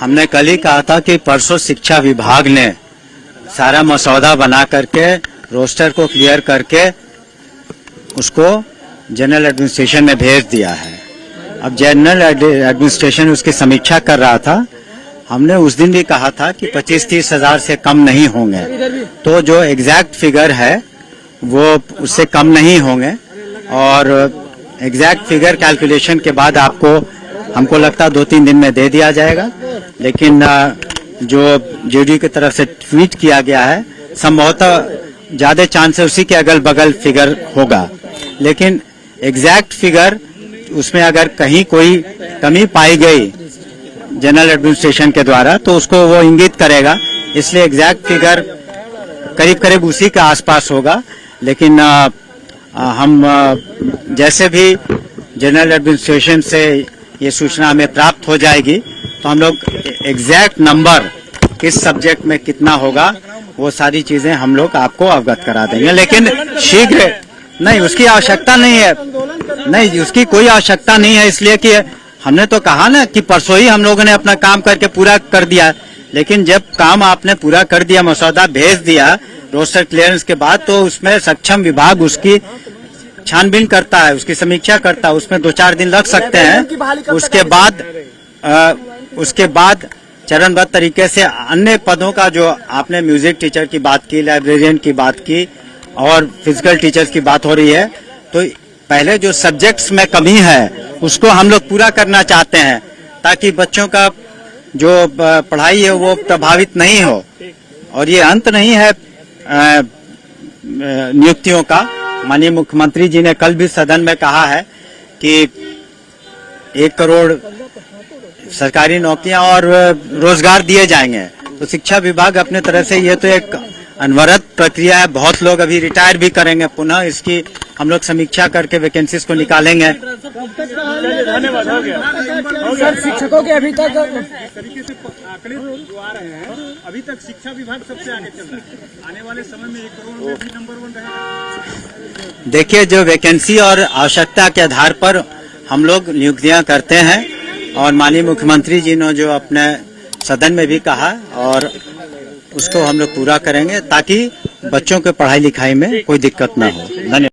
हमने कल ही कहा था कि परसों शिक्षा विभाग ने सारा मसौदा बना करके रोस्टर को क्लियर करके उसको जनरल एडमिनिस्ट्रेशन में भेज दिया है। अब जनरल एडमिनिस्ट्रेशन उसकी समीक्षा कर रहा था। हमने उस दिन भी कहा था कि 25-30 हजार से कम नहीं होंगे, तो जो एग्जैक्ट फिगर है वो उससे कम नहीं होंगे और एग्जैक्ट फिगर कैलकुलेशन के बाद आपको हमको लगता है 2-3 दिन में दे दिया जाएगा। लेकिन जो जेडी की तरफ से ट्वीट किया गया है संभवतः ज्यादा चांस है उसी के अगल बगल फिगर होगा, लेकिन एग्जैक्ट फिगर उसमें अगर कहीं कोई कमी पाई गई जनरल एडमिनिस्ट्रेशन के द्वारा तो उसको वो इंगित करेगा, इसलिए एग्जैक्ट फिगर करीब करीब उसी के आसपास होगा। लेकिन हम जैसे भी जनरल एडमिनिस्ट्रेशन से ये सूचना हमें प्राप्त हो जाएगी तो हम लोग एग्जैक्ट नंबर किस सब्जेक्ट में कितना होगा वो सारी चीजें हम लोग आपको अवगत करा देंगे। लेकिन शीघ्र नहीं, उसकी आवश्यकता नहीं है, नहीं उसकी कोई आवश्यकता नहीं है, इसलिए कि हमने तो कहा ना कि परसों ही हम लोगों ने अपना काम करके पूरा कर दिया। लेकिन जब काम आपने पूरा कर दिया, मसौदा भेज दिया रोस्टर क्लियरेंस के बाद, तो उसमें सक्षम विभाग उसकी छानबीन करता है, उसकी समीक्षा करता है, उसमें 2-4 दिन लग सकते हैं। उसके बाद चरणबद्ध तरीके से अन्य पदों का जो आपने म्यूजिक टीचर की बात की, लाइब्रेरियन की बात की और फिजिकल टीचर्स की बात हो रही है, तो पहले जो सब्जेक्ट्स में कमी है उसको हम लोग पूरा करना चाहते हैं ताकि बच्चों का जो पढ़ाई है वो प्रभावित नहीं हो। और ये अंत नहीं है नियुक्तियों का। माननीय मुख्यमंत्री जी ने कल भी सदन में कहा है कि 1 करोड़ सरकारी नौकरियां और रोजगार दिए जाएंगे। तो शिक्षा विभाग अपने तरह से, ये तो एक अनवरत प्रक्रिया है, बहुत लोग अभी रिटायर भी करेंगे, पुनः इसकी हम लोग समीक्षा करके वैकेंसीज को निकालेंगे। धन्यवाद। हो गया सर, शिक्षकों के अभी तक तरीके से आंकड़े जो आ रहे हैं, अभी तक शिक्षा विभाग सबसे आगे चल रहा है। आने वाले समय में 1 करोड़ में भी नंबर 1 रहेगा। देखिए, जो वैकेंसी और आवश्यकता के आधार पर हम लोग नियुक्तियां करते हैं और माननीय मुख्यमंत्री जी ने जो अपने सदन में भी कहा और उसको हम लोग पूरा करेंगे ताकि बच्चों के पढ़ाई लिखाई में कोई दिक्कत ना हो। धन्यवाद।